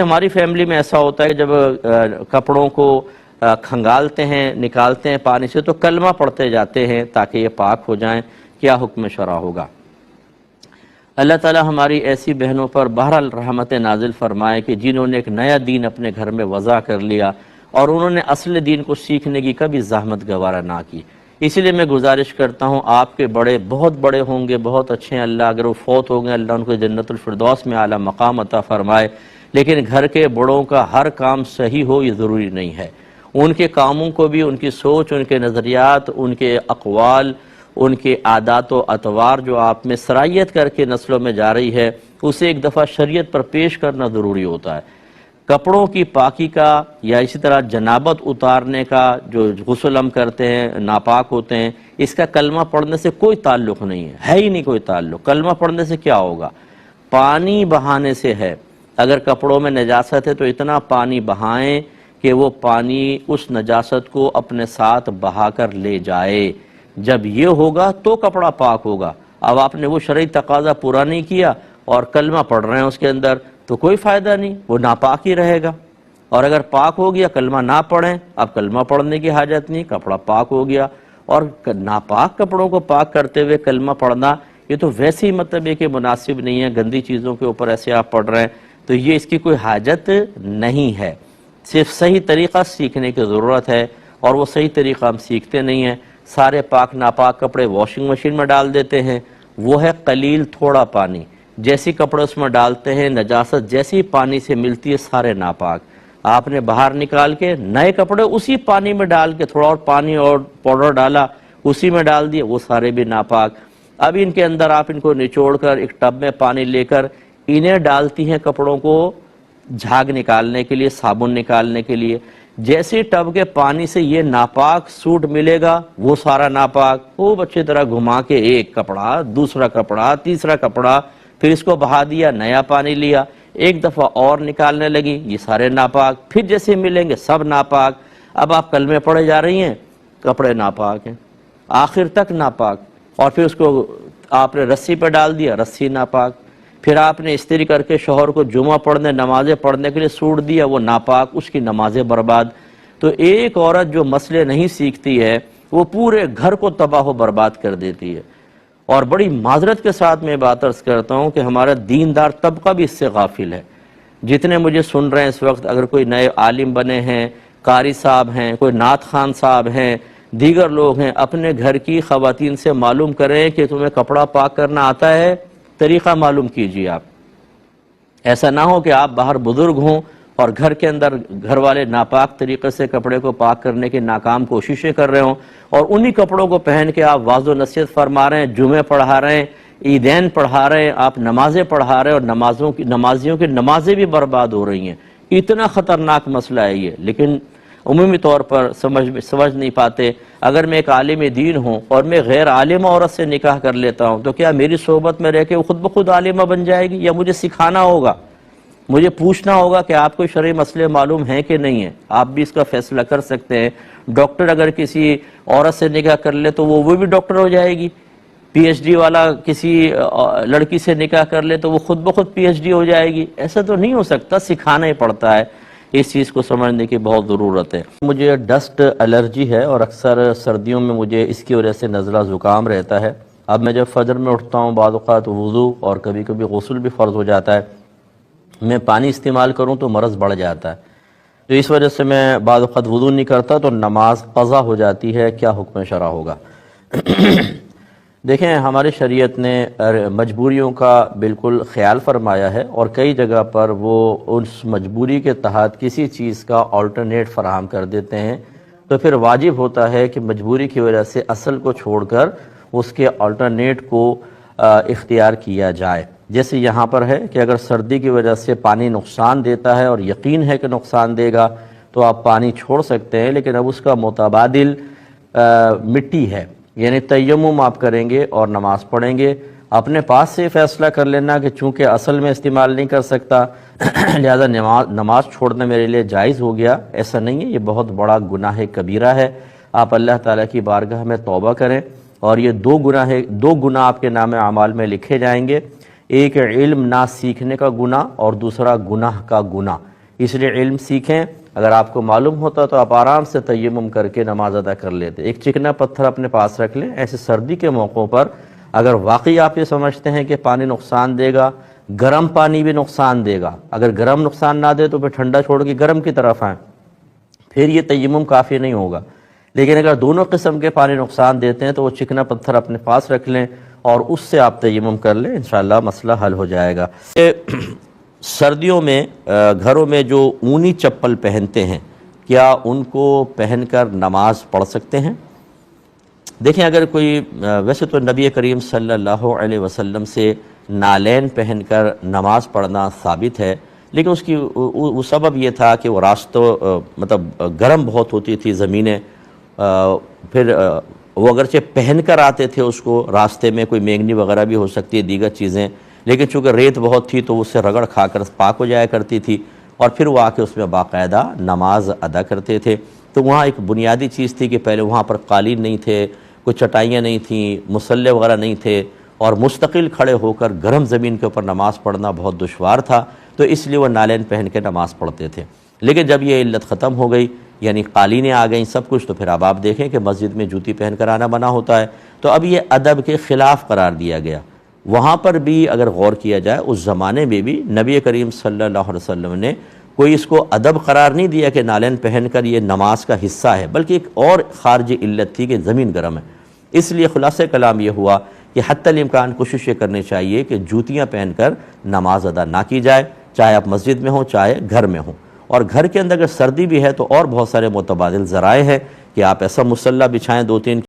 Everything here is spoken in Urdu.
ہماری فیملی میں ایسا ہوتا ہے کہ جب کپڑوں کو کھنگالتے ہیں نکالتے ہیں پانی سے تو کلمہ پڑھتے جاتے ہیں تاکہ یہ پاک ہو جائیں. کیا حکم شرع ہوگا؟ اللہ تعالی ہماری ایسی بہنوں پر بہرحال رحمت نازل فرمائے کہ جنہوں نے ایک نیا دین اپنے گھر میں وضع کر لیا اور انہوں نے اصل دین کو سیکھنے کی کبھی زحمت گوارہ نہ کی. اسی لیے میں گزارش کرتا ہوں آپ کے بڑے بہت بڑے ہوں گے، بہت اچھے ہیں، اللہ اگر وہ فوت ہو گئے اللہ ان کو جنت الفردوس میں اعلیٰ مقام عطا فرمائے، لیکن گھر کے بڑوں کا ہر کام صحیح ہو یہ ضروری نہیں ہے. ان کے کاموں کو بھی ان کی سوچ، ان کے نظریات، ان کے اقوال، ان کے عادات و اطوار جو آپ میں سرایت کر کے نسلوں میں جا رہی ہے اسے ایک دفعہ شریعت پر پیش کرنا ضروری ہوتا ہے. کپڑوں کی پاکی کا یا اسی طرح جنابت اتارنے کا جو غسل ہم کرتے ہیں ناپاک ہوتے ہیں، اس کا کلمہ پڑھنے سے کوئی تعلق نہیں ہے ہی نہیں کوئی تعلق. کلمہ پڑھنے سے کیا ہوگا؟ پانی بہانے سے ہے. اگر کپڑوں میں نجاست ہے تو اتنا پانی بہائیں کہ وہ پانی اس نجاست کو اپنے ساتھ بہا کر لے جائے. جب یہ ہوگا تو کپڑا پاک ہوگا. اب آپ نے وہ شرعی تقاضا پورا نہیں کیا اور کلمہ پڑھ رہے ہیں اس کے اندر تو کوئی فائدہ نہیں، وہ ناپاک ہی رہے گا. اور اگر پاک ہو گیا کلمہ نہ پڑھیں، اب کلمہ پڑھنے کی حاجت نہیں، کپڑا پاک ہو گیا. اور ناپاک کپڑوں کو پاک کرتے ہوئے کلمہ پڑھنا یہ تو ویسے ہی مطلب ہے کہ مناسب نہیں ہے. گندی چیزوں کے اوپر ایسے آپ پڑھ رہے ہیں تو یہ اس کی کوئی حاجت نہیں ہے. صرف صحیح طریقہ سیکھنے کی ضرورت ہے اور وہ صحیح طریقہ ہم سیکھتے نہیں ہیں. سارے پاک ناپاک کپڑے واشنگ مشین میں ڈال دیتے ہیں. وہ ہے قلیل تھوڑا پانی، جیسی کپڑے اس میں ڈالتے ہیں نجاست جیسی پانی سے ملتی ہے سارے ناپاک. آپ نے باہر نکال کے نئے کپڑے اسی پانی میں ڈال کے تھوڑا اور پانی اور پاؤڈر ڈالا اسی میں ڈال دیے، وہ سارے بھی ناپاک. اب ان کے اندر آپ ان کو نچوڑ کر ایک ٹب میں پانی لے کر انہیں ڈالتی ہیں کپڑوں کو جھاگ نکالنے کے لیے، صابن نکالنے کے لیے. جیسے ٹب کے پانی سے یہ ناپاک سوٹ ملے گا وہ سارا ناپاک، خوب اچھی طرح گھما کے ایک کپڑا دوسرا کپڑا تیسرا کپڑا پھر اس کو بہا دیا، نیا پانی لیا، ایک دفعہ اور نکالنے لگی، یہ سارے ناپاک. پھر جیسے ملیں گے سب ناپاک. اب آپ کلمے پڑھے جا رہی ہیں، کپڑے ناپاک ہیں آخر تک ناپاک. اور پھر اس کو آپ نے رسی پہ ڈال دیا، رسی ناپاک. پھر آپ نے استری کر کے شوہر کو جمعہ پڑھنے نمازیں پڑھنے کے لیے سوٹ دیا، وہ ناپاک، اس کی نمازیں برباد. تو ایک عورت جو مسئلے نہیں سیکھتی ہے وہ پورے گھر کو تباہ و برباد کر دیتی ہے. اور بڑی معذرت کے ساتھ میں بات عرض کرتا ہوں کہ ہمارا دیندار طبقہ بھی اس سے غافل ہے. جتنے مجھے سن رہے ہیں اس وقت، اگر کوئی نئے عالم بنے ہیں، قاری صاحب ہیں، کوئی نعت خان صاحب ہیں، دیگر لوگ ہیں، اپنے گھر کی خواتین سے معلوم کریں کہ تمہیں کپڑا پاک کرنا آتا ہے، طریقہ معلوم کیجیے. آپ ایسا نہ ہو کہ آپ باہر بزرگ ہوں اور گھر کے اندر گھر والے ناپاک طریقے سے کپڑے کو پاک کرنے کی ناکام کوششیں کر رہے ہوں اور انہی کپڑوں کو پہن کے آپ واعظ و نصیحت فرما رہے ہیں، جمعے پڑھا رہے ہیں، عیدین پڑھا رہے ہیں، آپ نمازیں پڑھا رہے ہیں اور نمازیوں کی نمازیں بھی برباد ہو رہی ہیں. اتنا خطرناک مسئلہ ہے یہ، لیکن عمومی طور پر سمجھ نہیں پاتے. اگر میں ایک عالم دین ہوں اور میں غیر عالمہ عورت سے نکاح کر لیتا ہوں تو کیا میری صحبت میں رہ کے وہ خود بخود عالمہ بن جائے گی یا مجھے سکھانا ہوگا؟ مجھے پوچھنا ہوگا کہ آپ کو شرعی مسئلے معلوم ہیں کہ نہیں ہیں. آپ بھی اس کا فیصلہ کر سکتے ہیں. ڈاکٹر اگر کسی عورت سے نکاح کر لے تو وہ بھی ڈاکٹر ہو جائے گی. پی ایچ ڈی والا کسی لڑکی سے نکاح کر لے تو وہ خود بخود پی ایچ ڈی ہو جائے گی. ایسا تو نہیں ہو سکتا، سکھانا ہی پڑتا ہے. اس چیز کو سمجھنے کی بہت ضرورت ہے. مجھے ڈسٹ الرجی ہے اور اکثر سردیوں میں مجھے اس کی وجہ سے نزلہ زکام رہتا ہے. اب میں جب فجر میں اٹھتا ہوں بعض اوقات وضو اور کبھی کبھی غسل بھی فرض ہو جاتا ہے، میں پانی استعمال کروں تو مرض بڑھ جاتا ہے. تو اس وجہ سے میں بعض اوقات وضو نہیں کرتا تو نماز قضا ہو جاتی ہے. کیا حکم شرع ہوگا؟ دیکھیں، ہماری شریعت نے مجبوریوں کا بالکل خیال فرمایا ہے اور کئی جگہ پر وہ اس مجبوری کے تحت کسی چیز کا آلٹرنیٹ فراہم کر دیتے ہیں. تو پھر واجب ہوتا ہے کہ مجبوری کی وجہ سے اصل کو چھوڑ کر اس کے آلٹرنیٹ کو اختیار کیا جائے. جیسے یہاں پر ہے کہ اگر سردی کی وجہ سے پانی نقصان دیتا ہے اور یقین ہے کہ نقصان دے گا تو آپ پانی چھوڑ سکتے ہیں، لیکن اب اس کا متبادل مٹی ہے، یعنی تیمم آپ کریں گے اور نماز پڑھیں گے. اپنے پاس سے فیصلہ کر لینا کہ چونکہ اصل میں استعمال نہیں کر سکتا لہذا نماز چھوڑنا میرے لیے جائز ہو گیا، ایسا نہیں ہے. یہ بہت بڑا گناہ کبیرہ ہے. آپ اللہ تعالیٰ کی بارگاہ میں توبہ کریں اور یہ دو گناہ آپ کے نام اعمال میں لکھے جائیں گے. ایک علم نہ سیکھنے کا گناہ اور دوسرا گناہ کا گناہ، اس لیے علم سیکھیں۔ اگر آپ کو معلوم ہوتا تو آپ آرام سے تیمم کر کے نماز ادا کر لیتے۔ ایک چکنا پتھر اپنے پاس رکھ لیں، ایسے سردی کے موقعوں پر اگر واقعی آپ یہ سمجھتے ہیں کہ پانی نقصان دے گا، گرم پانی بھی نقصان دے گا، اگر گرم نقصان نہ دے تو پھر ٹھنڈا چھوڑ کے گرم کی طرف آئیں، پھر یہ تیمم کافی نہیں ہوگا۔ لیکن اگر دونوں قسم کے پانی نقصان دیتے ہیں تو وہ چکنا پتھر اپنے پاس رکھ لیں اور اس سے آپ تیمم کر لیں، انشاءاللہ مسئلہ حل ہو جائے گا۔ سردیوں میں گھروں میں جو اونی چپل پہنتے ہیں، کیا ان کو پہن کر نماز پڑھ سکتے ہیں؟ دیکھیں، اگر کوئی ویسے تو نبی کریم صلی اللہ علیہ وسلم سے نالین پہن کر نماز پڑھنا ثابت ہے، لیکن اس کی وہ سبب یہ تھا کہ وہ راستوں مطلب گرم بہت ہوتی تھی زمینیں، پھر وہ اگرچہ پہن کر آتے تھے، اس کو راستے میں کوئی مینگنی وغیرہ بھی ہو سکتی ہے، دیگر چیزیں، لیکن چونکہ ریت بہت تھی تو اس سے رگڑ کھا کر پاک ہو جایا کرتی تھی، اور پھر وہ آ کے اس میں باقاعدہ نماز ادا کرتے تھے۔ تو وہاں ایک بنیادی چیز تھی کہ پہلے وہاں پر قالین نہیں تھے، کوئی چٹائیاں نہیں تھیں، مصلے وغیرہ نہیں تھے، اور مستقل کھڑے ہو کر گرم زمین کے اوپر نماز پڑھنا بہت دشوار تھا، تو اس لیے وہ نالین پہن کے نماز پڑھتے تھے۔ لیکن جب یہ علت ختم ہو گئی، یعنی قالینیں آ گئیں سب کچھ، تو پھر اب آپ دیکھیں کہ مسجد میں جوتی پہن کر آنا منع ہوتا ہے، تو اب یہ ادب کے خلاف قرار دیا گیا۔ وہاں پر بھی اگر غور کیا جائے، اس زمانے میں بھی نبی کریم صلی اللہ علیہ وسلم نے کوئی اس کو ادب قرار نہیں دیا کہ نالین پہن کر یہ نماز کا حصہ ہے، بلکہ ایک اور خارجی علت تھی کہ زمین گرم ہے۔ اس لیے خلاصہ کلام یہ ہوا کہ حتی الامکان کوشش یہ کرنی چاہیے کہ جوتیاں پہن کر نماز ادا نہ کی جائے، چاہے آپ مسجد میں ہوں چاہے گھر میں ہوں۔ اور گھر کے اندر اگر سردی بھی ہے تو اور بہت سارے متبادل ذرائع ہیں کہ آپ ایسا مصلی بچھائیں 2-3